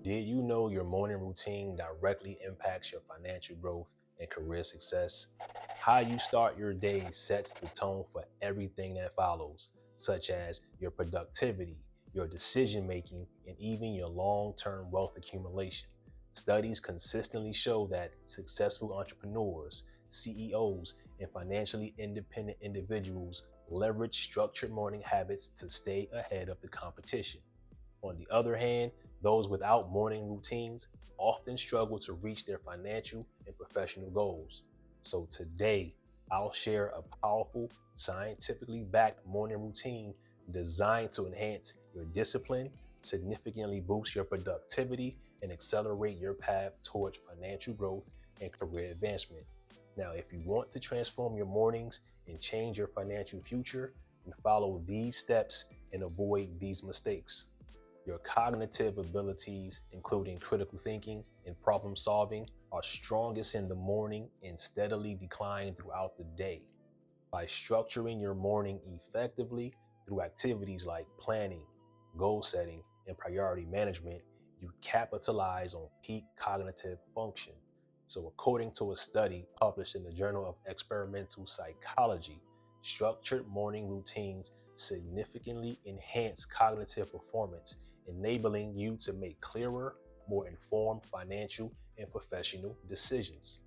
Did you know your morning routine directly impacts your financial growth and career success? How you start your day sets the tone for everything that follows, such as your productivity, your decision making, and even your long term wealth accumulation. Studies consistently show that successful entrepreneurs, CEOs, and financially independent individuals leverage structured morning habits to stay ahead of the competition. On the other hand, those without morning routines often struggle to reach their financial and professional goals. So today, I'll share a powerful, scientifically backed morning routine designed to enhance your discipline, significantly boost your productivity, and accelerate your path towards financial growth and career advancement. Now, if you want to transform your mornings and change your financial future, then follow these steps and avoid these mistakes. Your cognitive abilities, including critical thinking and problem solving, are strongest in the morning and steadily decline throughout the day. By structuring your morning effectively through activities like planning, goal setting, and priority management, you capitalize on peak cognitive function. So, according to a study published in the Journal of Experimental Psychology, structured morning routines significantly enhance cognitive performance, enabling you to make clearer, more informed financial and professional decisions.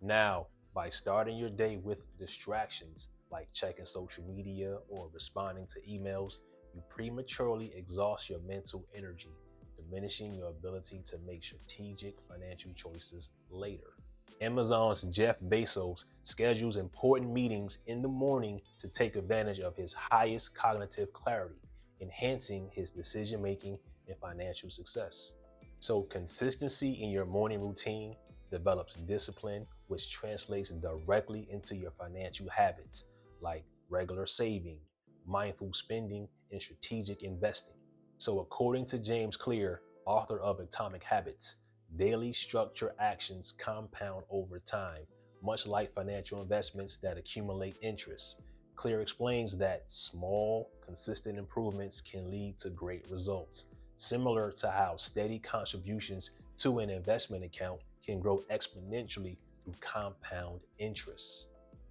Now, by starting your day with distractions like checking social media or responding to emails, you prematurely exhaust your mental energy, diminishing your ability to make strategic financial choices later. Amazon's Jeff Bezos schedules important meetings in the morning to take advantage of his highest cognitive clarity, enhancing his decision making and financial success. So, consistency in your morning routine develops discipline, which translates directly into your financial habits like regular saving, mindful spending, and strategic investing. So, according to James Clear, author of Atomic Habits, daily structure actions compound over time, much like financial investments that accumulate interest. Clear explains that small, consistent improvements can lead to great results, similar to how steady contributions to an investment account can grow exponentially through compound interest.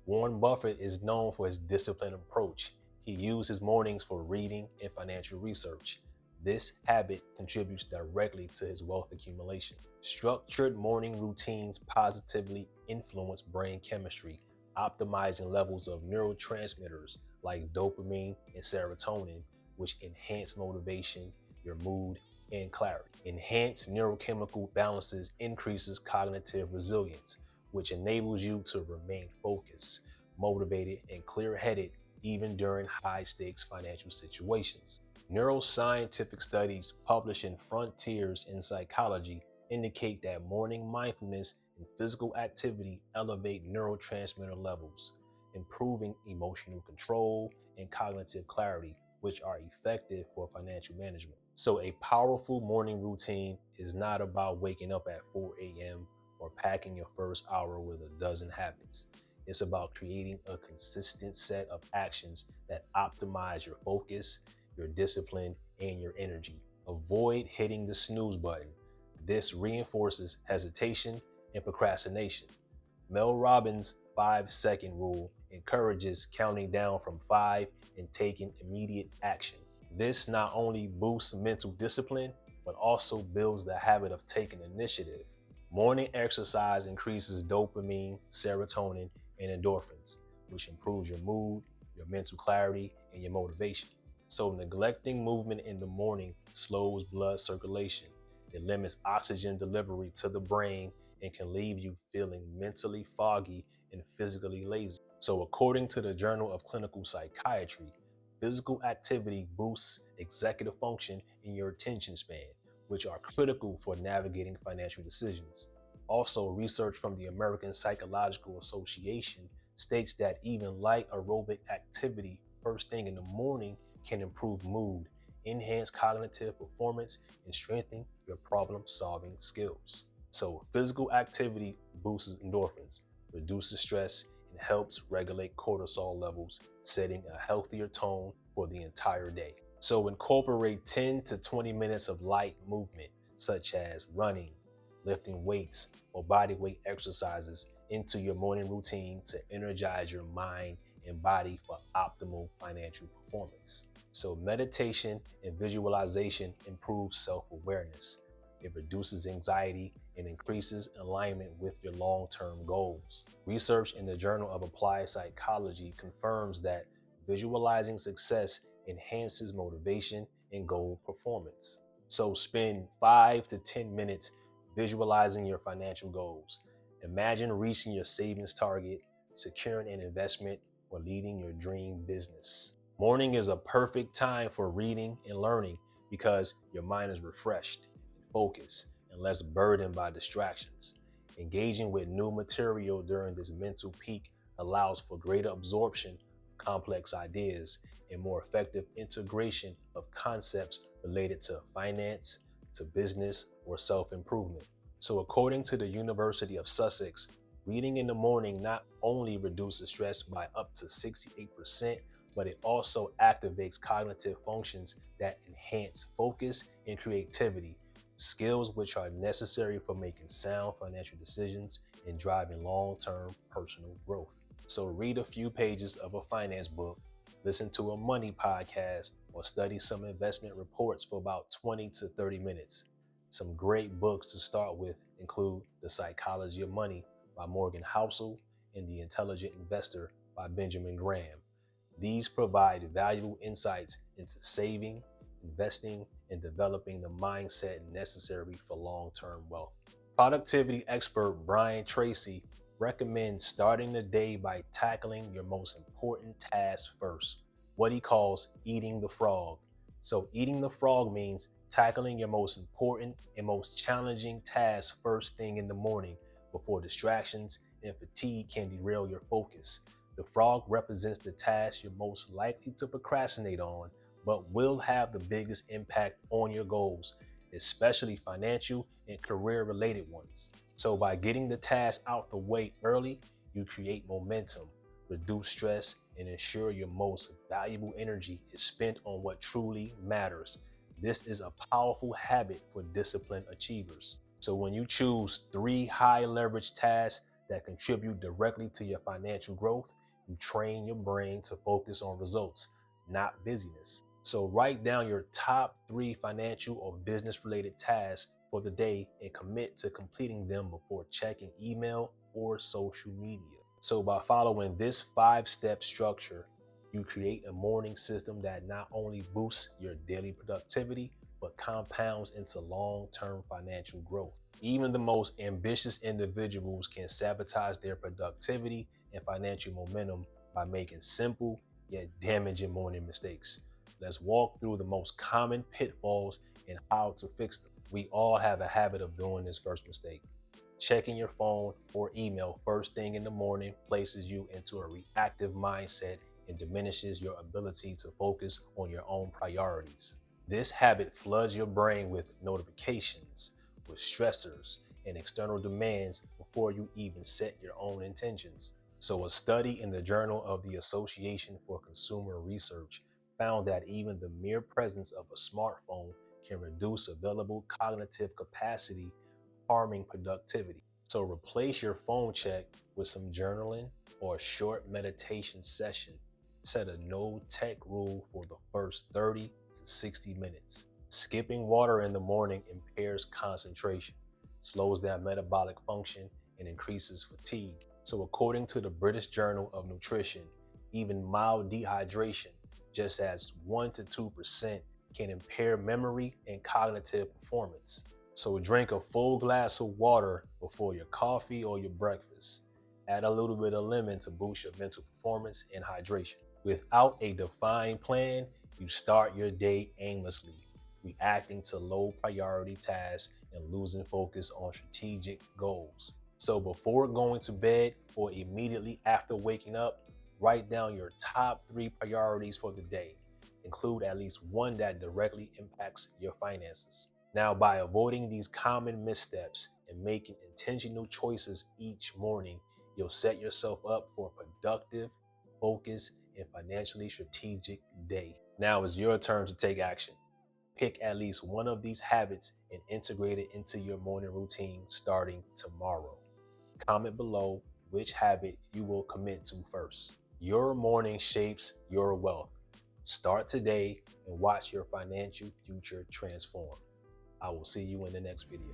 Warren Buffett is known for his disciplined approach. He uses mornings for reading and financial research. This habit contributes directly to his wealth accumulation. Structured morning routines positively influence brain chemistry, optimizing levels of neurotransmitters like dopamine and serotonin, which enhance motivation, your mood, and clarity. Enhanced neurochemical balances increases cognitive resilience, which enables you to remain focused, motivated, and clear headed even during high stakes financial situations. Neuroscientific studies published in Frontiers in Psychology indicate that morning mindfulness and physical activity elevate neurotransmitter levels, improving emotional control and cognitive clarity, which are effective for financial management. So, a powerful morning routine is not about waking up at 4 a.m. or packing your first hour with a dozen habits. It's about creating a consistent set of actions that optimize your focus, your discipline, and your energy. Avoid hitting the snooze button. This reinforces hesitation and procrastination. Mel Robbins' 5-second rule encourages counting down from five and taking immediate action. This not only boosts mental discipline, but also builds the habit of taking initiative. Morning exercise increases dopamine, serotonin, and endorphins, which improves your mood, your mental clarity, and your motivation. So, neglecting movement in the morning slows blood circulation. It limits oxygen delivery to the brain and can leave you feeling mentally foggy and physically lazy. So, according to the Journal of Clinical Psychiatry, physical activity boosts executive function and your attention span, which are critical for navigating financial decisions. Also, research from the American Psychological Association states that even light aerobic activity first thing in the morning can improve mood, enhance cognitive performance, and strengthen your problem solving skills. So, physical activity boosts endorphins, reduces stress, and helps regulate cortisol levels, setting a healthier tone for the entire day. So, incorporate 10 to 20 minutes of light movement, such as running, lifting weights, or body weight exercises into your morning routine to energize your mind and body for optimal financial performance. So, meditation and visualization improves self awareness. It reduces anxiety and increases alignment with your long term goals. Research in the Journal of Applied Psychology confirms that visualizing success enhances motivation and goal performance. So, spend 5 to 10 minutes visualizing your financial goals. Imagine reaching your savings target, securing an investment, or leading your dream business. Morning is a perfect time for reading and learning because your mind is refreshed, focused, and less burdened by distractions. Engaging with new material during this mental peak allows for greater absorption of complex ideas and more effective integration of concepts related to finance, to business, or self improvement. So, according to the University of Sussex, reading in the morning not only reduces stress by up to 68%, but it also activates cognitive functions that enhance focus and creativity, skills which are necessary for making sound financial decisions and driving long term personal growth. So, read a few pages of a finance book, listen to a money podcast, or study some investment reports for about 20 to 30 minutes. Some great books to start with include The Psychology of Money by Morgan Housel and The Intelligent Investor by Benjamin Graham. These provide valuable insights into saving, investing, and developing the mindset necessary for long-term wealth. Productivity expert Brian Tracy recommends starting the day by tackling your most important task first, what he calls eating the frog. So, eating the frog means tackling your most important and most challenging task first thing in the morning before distractions and fatigue can derail your focus. The frog represents the task you're most likely to procrastinate on, but will have the biggest impact on your goals, especially financial and career related ones. So, by getting the task out the way early, you create momentum, reduce stress, and ensure your most valuable energy is spent on what truly matters. This is a powerful habit for disciplined achievers. So, when you choose 3 high leverage tasks that contribute directly to your financial growth, you train your brain to focus on results, not busyness. So write down your top 3 financial or business related tasks for the day and commit to completing them before checking email or social media. So by following this 5-step structure, you create a morning system that not only boosts your daily productivity, but compounds into long-term financial growth. Even the most ambitious individuals can sabotage their productivity and financial momentum by making simple yet damaging morning mistakes. Let's walk through the most common pitfalls and how to fix them. We all have a habit of doing this first mistake. Checking your phone or email first thing in the morning places you into a reactive mindset and diminishes your ability to focus on your own priorities. This habit floods your brain with notifications, with stressors, and external demands before you even set your own intentions. So, a study in the Journal of the Association for Consumer Research found that even the mere presence of a smartphone can reduce available cognitive capacity, harming productivity. So, replace your phone check with some journaling or a short meditation session. Set a no tech rule for the first 30 to 60 minutes. Skipping water in the morning impairs concentration, slows down metabolic function, and increases fatigue. So, according to the British Journal of Nutrition, even mild dehydration, just as 1 to 2%, can impair memory and cognitive performance. So, drink a full glass of water before your coffee or your breakfast. Add a little bit of lemon to boost your mental performance and hydration. Without a defined plan, you start your day aimlessly, reacting to low priority tasks and losing focus on strategic goals. So before going to bed or immediately after waking up, write down your top 3 priorities for the day. Include at least one that directly impacts your finances. Now, by avoiding these common missteps and making intentional choices each morning, you'll set yourself up for a productive, focused, and financially strategic day. Now it's your turn to take action. Pick at least one of these habits and integrate it into your morning routine starting tomorrow. Comment below which habit you will commit to first. Your morning shapes your wealth. Start today and watch your financial future transform. I will see you in the next video.